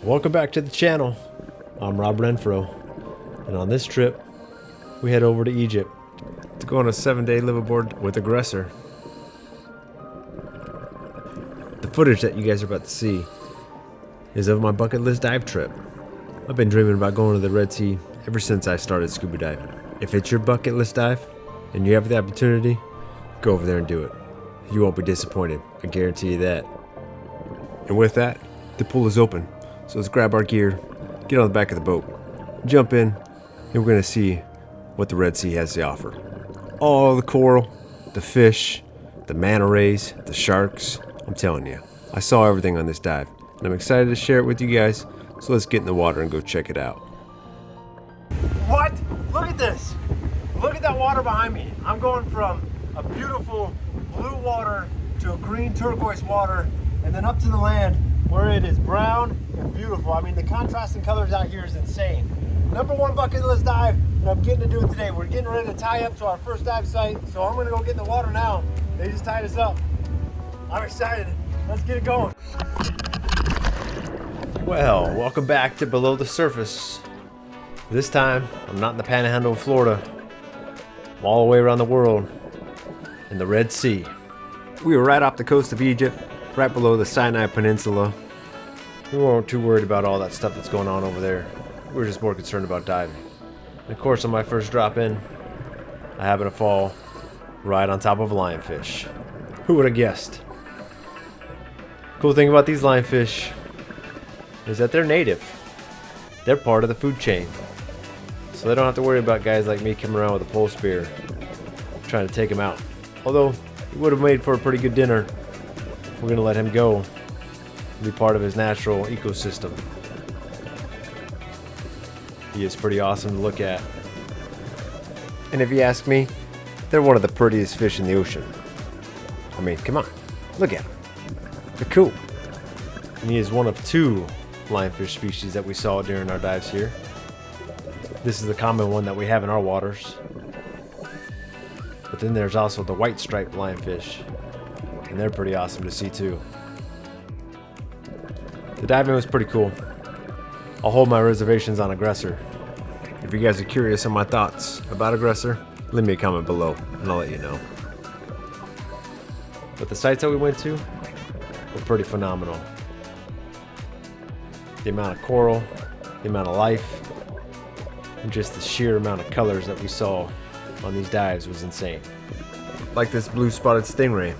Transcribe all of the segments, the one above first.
Welcome back to the channel. I'm Rob Renfro, and on this trip we head over to Egypt to go on a 7-day liveaboard with Aggressor. The footage that you guys are about to see is of my bucket list dive trip. I've been dreaming about going to the Red Sea ever since I started scuba diving. If it's your bucket list dive and you have the opportunity, go over there and do it. You won't be disappointed, I guarantee you that. And with that, the pool is open. So let's grab our gear, get on the back of the boat, jump in, and we're going to see what the Red Sea has to offer. All the coral, the fish, the Manor Rays, the sharks. I'm telling you, I saw everything on this dive, and I'm excited to share it with you guys. So let's get in the water and go check it out. What? Look at this. Look at that water behind me. I'm going from a beautiful blue water to a green turquoise water, and then up to the land where it is brown and beautiful. I mean, the contrast in colors out here is insane. Number one bucket list dive, and I'm getting to do it today. We're getting ready to tie up to our first dive site, so I'm gonna go get in the water now. They just tied us up. I'm excited. Let's get it going. Well, welcome back to Below the Surface. This time, I'm not in the Panhandle of Florida. I'm all the way around the world in the Red Sea. We were right off the coast of Egypt, right below the Sinai Peninsula. We weren't too worried about all that stuff that's going on over there. We were just more concerned about diving. And of course, on my first drop in, I happened to fall right on top of a lionfish. Who would have guessed? Cool thing about these lionfish is that they're native. They're part of the food chain. So they don't have to worry about guys like me coming around with a pole spear trying to take them out. Although, he would have made for a pretty good dinner. We're going to let him go and be part of his natural ecosystem. He is pretty awesome to look at. And if you ask me, they're one of the prettiest fish in the ocean. I mean, come on, look at him. They're cool. And he is one of two lionfish species that we saw during our dives here. This is the common one that we have in our waters. But then there's also the white striped lionfish, and they're pretty awesome to see too. The diving was pretty cool. I'll hold my reservations on Aggressor. If you guys are curious on my thoughts about Aggressor, leave me a comment below and I'll let you know. But the sites that we went to were pretty phenomenal. The amount of coral, the amount of life, and just the sheer amount of colors that we saw on these dives was insane. Like this blue spotted stingray.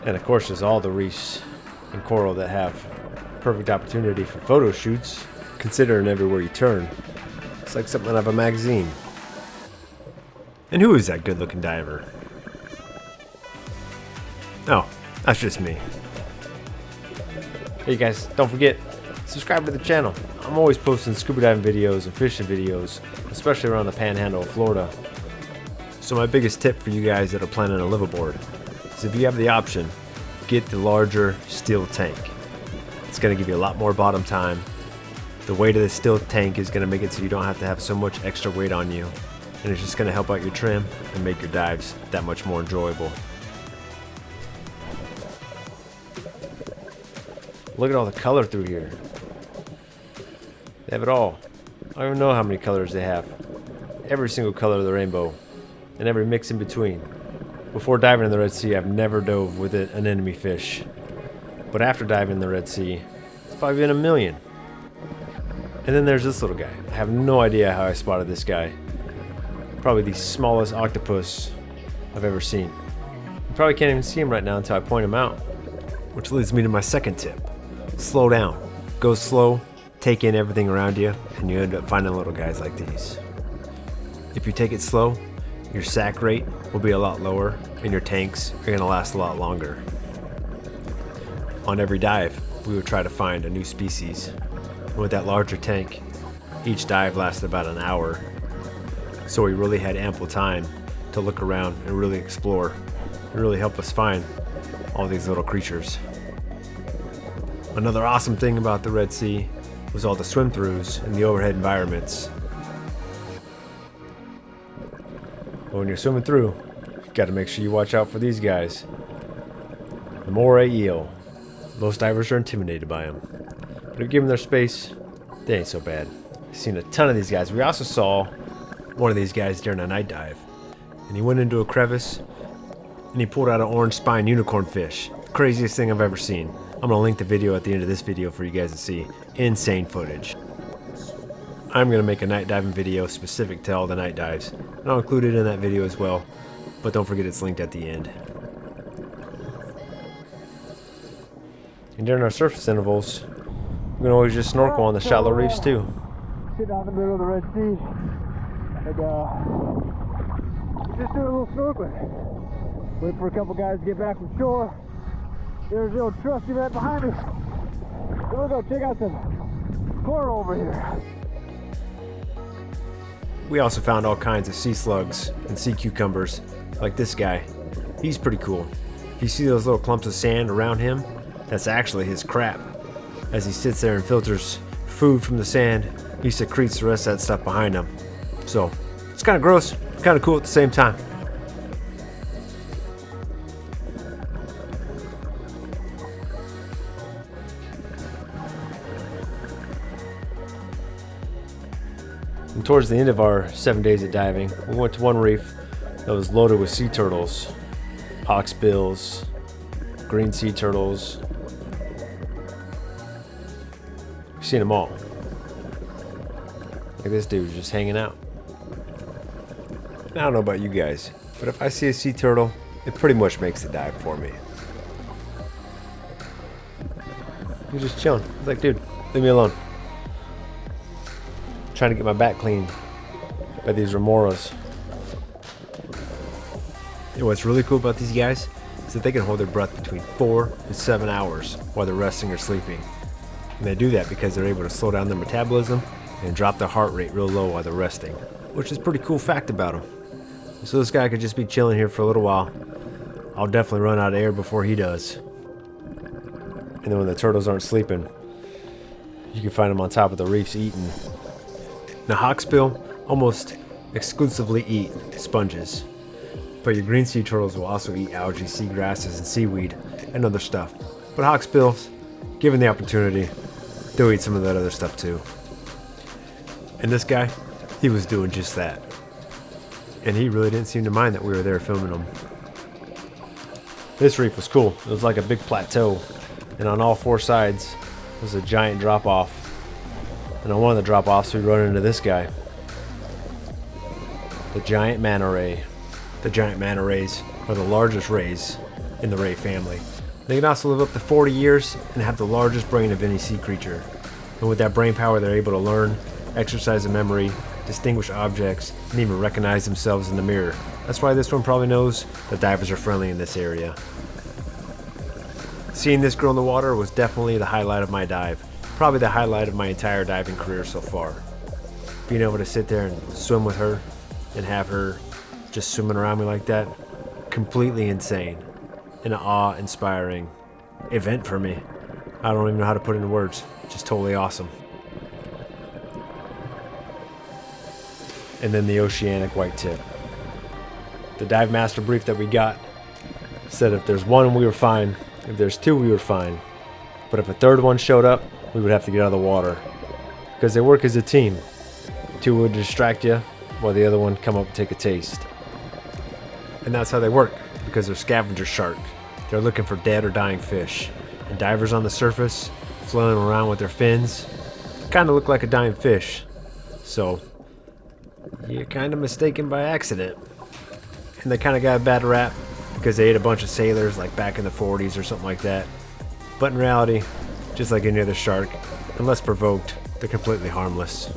And of course, there's all the reefs and coral that have perfect opportunity for photo shoots, considering everywhere you turn. It's like something out of a magazine. And who is that good looking diver? Oh, that's just me. Hey guys, don't forget, subscribe to the channel. I'm always posting scuba diving videos and fishing videos, especially around the Panhandle of Florida. So my biggest tip for you guys that are planning a liveaboard is if you have the option, get the larger steel tank. It's going to give you a lot more bottom time. The weight of the steel tank is going to make it so you don't have to have so much extra weight on you, and it's just going to help out your trim and make your dives that much more enjoyable. Look at all the color through here. They have it all. I don't even know how many colors they have. Every single color of the rainbow, and every mix in between. Before diving in the Red Sea, I've never dove with an enemy fish. But after diving in the Red Sea, it's probably been a million. And then there's this little guy. I have no idea how I spotted this guy. Probably the smallest octopus I've ever seen. You probably can't even see him right now until I point him out. Which leads me to my second tip. Slow down. Go slow, take in everything around you, and you end up finding little guys like these. If you take it slow, your sack rate will be a lot lower, and your tanks are going to last a lot longer. On every dive, we would try to find a new species. And with that larger tank, each dive lasted about an hour. So we really had ample time to look around and really explore, and really help us find all these little creatures. Another awesome thing about the Red Sea was all the swim-throughs and the overhead environments. But when you're swimming through, you gotta make sure you watch out for these guys. The moray eel. Most divers are intimidated by them. But if you give them their space, they ain't so bad. I've seen a ton of these guys. We also saw one of these guys during a night dive. And he went into a crevice and he pulled out an orange spine unicorn fish. Craziest thing I've ever seen. I'm gonna link the video at the end of this video for you guys to see. Insane footage. I'm gonna make a night diving video specific to all the night dives. And I'll include it in that video as well. But don't forget it's linked at the end. And during our surface intervals, we can always just snorkel on the shallow reefs too. Sitting out in the middle of the Red Sea and just doing a little snorkeling. Wait for a couple guys to get back from shore. There's the old trusty man behind us. So we'll go check out some coral over here. We also found all kinds of sea slugs and sea cucumbers, like this guy. He's pretty cool. If you see those little clumps of sand around him, that's actually his crap. As he sits there and filters food from the sand, he secretes the rest of that stuff behind him. So, it's kind of gross, kind of cool at the same time. And towards the end of our 7 days of diving, we went to one reef that was loaded with sea turtles, hawksbills, green sea turtles. We've seen them all. Like this dude just hanging out. I don't know about you guys, but if I see a sea turtle, it pretty much makes the dive for me. He's just chilling. He's like, dude, leave me alone. I'm trying to get my back cleaned by these remoras. You know what's really cool about these guys is that they can hold their breath between 4 and 7 hours while they're resting or sleeping. And they do that because they're able to slow down their metabolism and drop their heart rate real low while they're resting, which is a pretty cool fact about them. So this guy could just be chilling here for a little while. I'll definitely run out of air before he does. And then when the turtles aren't sleeping, you can find them on top of the reefs eating. Now hawksbill almost exclusively eat sponges, but your green sea turtles will also eat algae, seagrasses, and seaweed, and other stuff. But hawksbills, given the opportunity, they'll eat some of that other stuff too. And this guy, he was doing just that. And he really didn't seem to mind that we were there filming him. This reef was cool. It was like a big plateau, and on all 4 sides was a giant drop off. And on one of the drop offs we run into this guy. The giant Manor Ray. The giant Manor Rays are the largest rays in the ray family. They can also live up to 40 years and have the largest brain of any sea creature. And with that brain power, they're able to learn, exercise a memory, distinguish objects, and even recognize themselves in the mirror. That's why this one probably knows that divers are friendly in this area. Seeing this girl in the water was definitely the highlight of my dive. Probably the highlight of my entire diving career so far. Being able to sit there and swim with her and have her just swimming around me like that, completely insane. An awe-inspiring event for me. I don't even know how to put it into words. Just totally awesome. And then the oceanic white tip. The dive master brief that we got said if there's one, we were fine. If there's 2, we were fine. But if a 3rd one showed up, we would have to get out of the water. Because they work as a team. 2 would distract you, while the other one come up and take a taste. And that's how they work, because they're scavenger shark. They're looking for dead or dying fish. And divers on the surface, flailing around with their fins, kind of look like a dying fish. So, you're kind of mistaken by accident. And they kind of got a bad rap, because they ate a bunch of sailors like back in the 40s or something like that. But in reality, just like any other shark, unless provoked, they're completely harmless.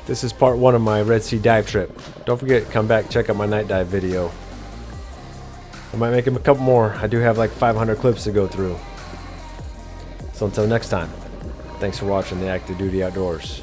This is part 1 of my Red Sea dive trip. Don't forget, come back, check out my night dive video. I might make a couple more. I do have like 500 clips to go through. So until next time, thanks for watching the Active Duty Outdoors.